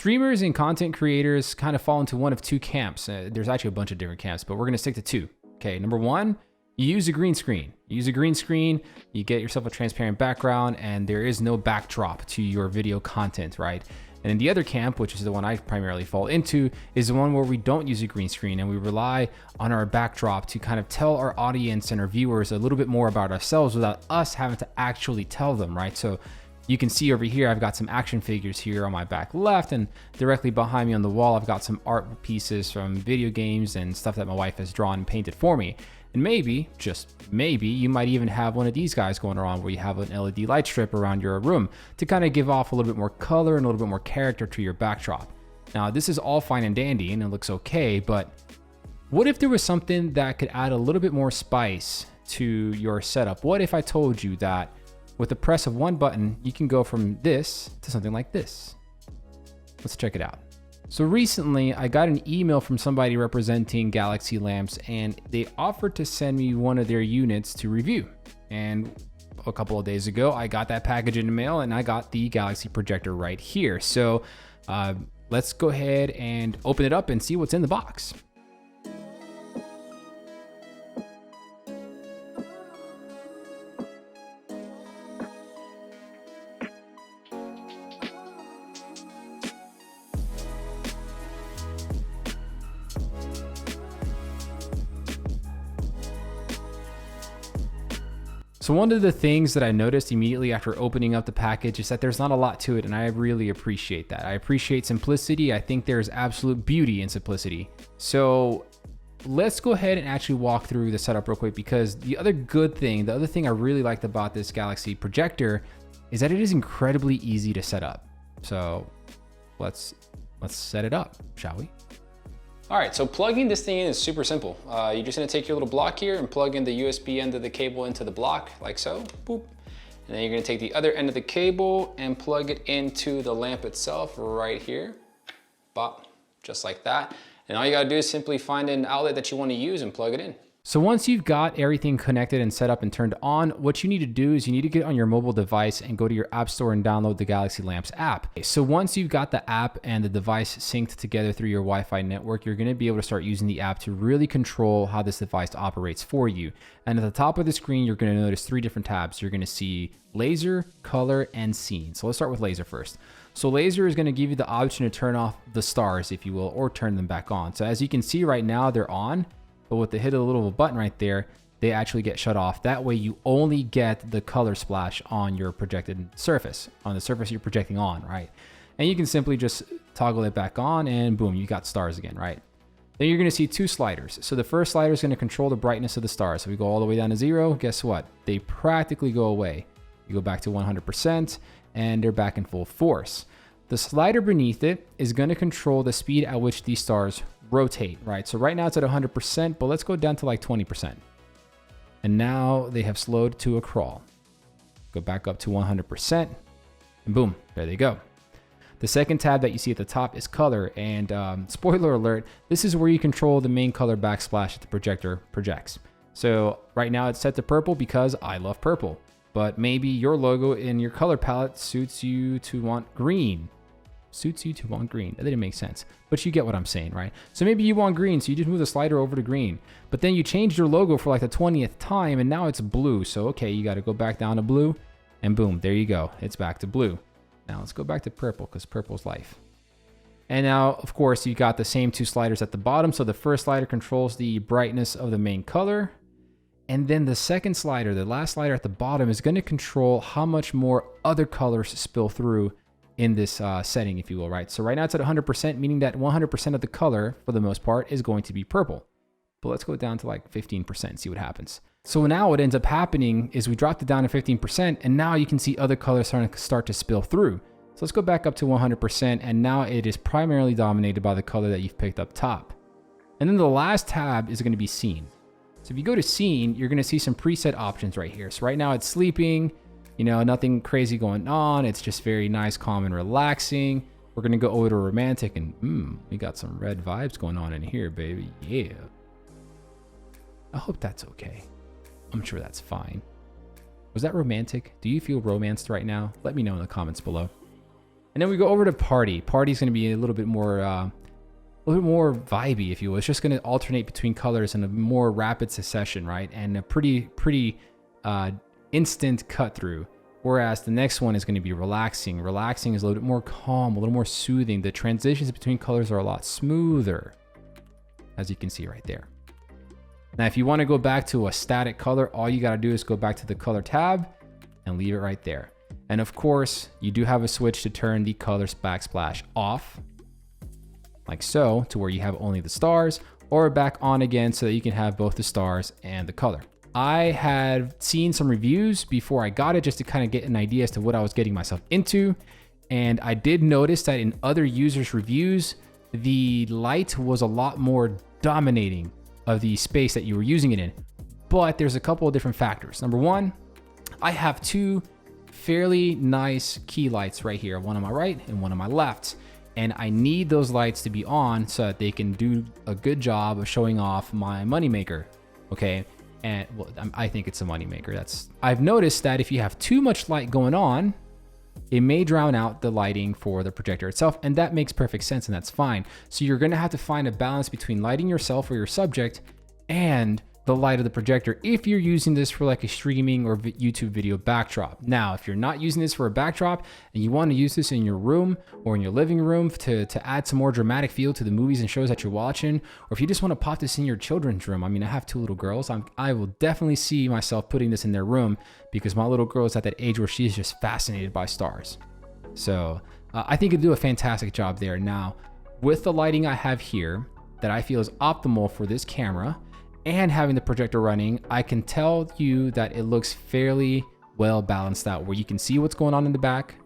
Streamers and content creators kind of fall into one of two camps. There's actually a bunch of different camps, but we're gonna stick to two. Okay, number one, you use a green screen. You use a green screen, you get yourself a transparent background, and there is no backdrop to your video content, right? And in the other camp, which is the one I primarily fall into, is the one where we don't use a green screen and we rely on our backdrop to kind of tell our audience and our viewers a little bit more about ourselves without us having to actually tell them, right? So you can see over here, I've got some action figures here on my back left, and directly behind me on the wall, I've got some art pieces from video games and stuff that my wife has drawn and painted for me. And maybe, just maybe, you might even have one of these guys going around where you have an LED light strip around your room to kind of give off a little bit more color and a little bit more character to your backdrop. Now, this is all fine and dandy and it looks okay, but what if there was something that could add a little bit more spice to your setup? What if I told you that with the press of one button, you can go from this to something like this? Let's check it out. So recently I got an email from somebody representing Galaxy Lamps, and they offered to send me one of their units to review. And a couple of days ago, I got that package in the mail and I got the Galaxy Projector right here. So let's go ahead and open it up and see what's in the box. So one of the things that I noticed immediately after opening up the package is that there's not a lot to it, and I really appreciate that. I appreciate simplicity. I think there's absolute beauty in simplicity. So let's go ahead and actually walk through the setup real quick, because the other thing I really liked about this Galaxy Projector is that it is incredibly easy to set up. So let's set it up, shall we? All right, so plugging this thing in is super simple. You're just gonna take your little block here and plug in the USB end of the cable into the block, like so, boop. And then you're gonna take the other end of the cable and plug it into the lamp itself right here, bop, just like that. And all you gotta do is simply find an outlet that you wanna use and plug it in. So once you've got everything connected and set up and turned on, what you need to do is you need to get on your mobile device and go to your app store and download the Galaxy Lamps app. So once you've got the app and the device synced together through your Wi-Fi network, you're gonna be able to start using the app to really control how this device operates for you. And at the top of the screen, you're gonna notice three different tabs. You're gonna see laser, color, and scene. So let's start with laser first. So laser is gonna give you the option to turn off the stars, if you will, or turn them back on. So as you can see right now, they're on. But with the hit of the little button right there, they actually get shut off. That way you only get the color splash on your projected surface, on the surface you're projecting on, right? And you can simply just toggle it back on and boom, you got stars again, right? Then you're gonna see two sliders. So the first slider is gonna control the brightness of the stars. So we go all the way down to 0, guess what? They practically go away. You go back to 100% and they're back in full force. The slider beneath it is gonna control the speed at which these stars rotate, right? So right now it's at 100%, but let's go down to like 20%. And now they have slowed to a crawl. Go back up to 100% and boom, there they go. The second tab that you see at the top is color, and spoiler alert, this is where you control the main color backsplash that the projector projects. So right now it's set to purple because I love purple, but maybe your logo in your color palette suits you to want green. That didn't make sense, but you get what I'm saying, right? So maybe you want green, so you just move the slider over to green, but then you changed your logo for like the 20th time and now it's blue. So okay, you got to go back down to blue and boom, there you go. It's back to blue. Now let's go back to purple because purple's life. And now, of course, you got the same two sliders at the bottom. So the first slider controls the brightness of the main color. And then the second slider, the last slider at the bottom, is going to control how much more other colors spill through in this setting, if you will, right? So right now it's at 100%, meaning that 100% of the color, for the most part, is going to be purple. But let's go down to like 15% and see what happens. So now what ends up happening is we dropped it down to 15%, and now you can see other colors start to spill through. So let's go back up to 100%, and now it is primarily dominated by the color that you've picked up top. And then the last tab is gonna be scene. So if you go to scene, you're gonna see some preset options right here. So right now it's sleeping, you know, nothing crazy going on. It's just very nice, calm, and relaxing. We're gonna go over to romantic, and we got some red vibes going on in here, baby. Yeah. I hope that's okay. I'm sure that's fine. Was that romantic? Do you feel romanced right now? Let me know in the comments below. And then we go over to party. Party's going to be a little bit more vibey, if you will. It's just going to alternate between colors in a more rapid succession, right? And a pretty instant cut through. Whereas the next one is going to be relaxing. Relaxing is a little bit more calm, a little more soothing. The transitions between colors are a lot smoother, as you can see right there. Now, if you want to go back to a static color, all you got to do is go back to the color tab and leave it right there. And of course, you do have a switch to turn the color backsplash off, like so, to where you have only the stars, or back on again so that you can have both the stars and the color. I had seen some reviews before I got it just to kind of get an idea as to what I was getting myself into. And I did notice that in other users' reviews, the light was a lot more dominating of the space that you were using it in. But there's a couple of different factors. Number one, I have two fairly nice key lights right here, one on my right and one on my left. And I need those lights to be on so that they can do a good job of showing off my moneymaker, okay? And well, I think it's a moneymaker. I've noticed that if you have too much light going on, it may drown out the lighting for the projector itself, and that makes perfect sense, and that's fine. So you're gonna have to find a balance between lighting yourself or your subject and the light of the projector if you're using this for like a streaming or YouTube video backdrop. Now, if you're not using this for a backdrop and you want to use this in your room or in your living room to add some more dramatic feel to the movies and shows that you're watching, or if you just want to pop this in your children's room, I mean, I have two little girls. I will definitely see myself putting this in their room because my little girl is at that age where she's just fascinated by stars. So I think it'll do a fantastic job there. Now, with the lighting I have here that I feel is optimal for this camera, and having the projector running, I can tell you that it looks fairly well balanced out, where you can see what's going on in the back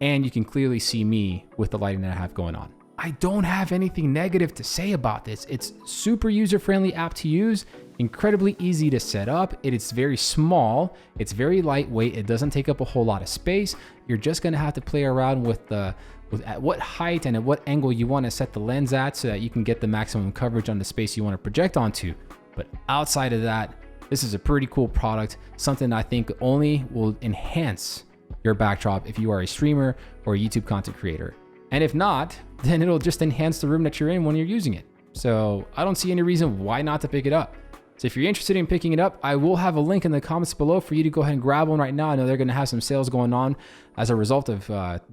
and you can clearly see me with the lighting that I have going on. I don't have anything negative to say about this. It's super user-friendly app to use, incredibly easy to set up. It is very small. It's very lightweight. It doesn't take up a whole lot of space. You're just gonna have to play around with at what height and at what angle you wanna set the lens at so that you can get the maximum coverage on the space you wanna project onto. But outside of that, this is a pretty cool product, something I think only will enhance your backdrop if you are a streamer or a YouTube content creator. And if not, then it'll just enhance the room that you're in when you're using it. So I don't see any reason why not to pick it up. So if you're interested in picking it up, I will have a link in the comments below for you to go ahead and grab one right now. I know they're going to have some sales going on as a result of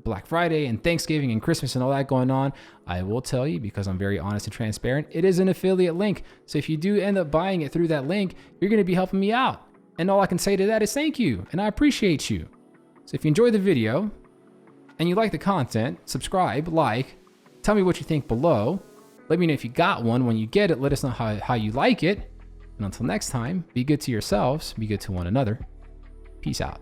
Black Friday and Thanksgiving and Christmas and all that going on. I will tell you, because I'm very honest and transparent, it is an affiliate link. So if you do end up buying it through that link, you're going to be helping me out. And all I can say to that is thank you, and I appreciate you. So if you enjoyed the video and you like the content, subscribe, like, tell me what you think below. Let me know if you got one. When you get it, let us know how you like it. And until next time, be good to yourselves, be good to one another. Peace out.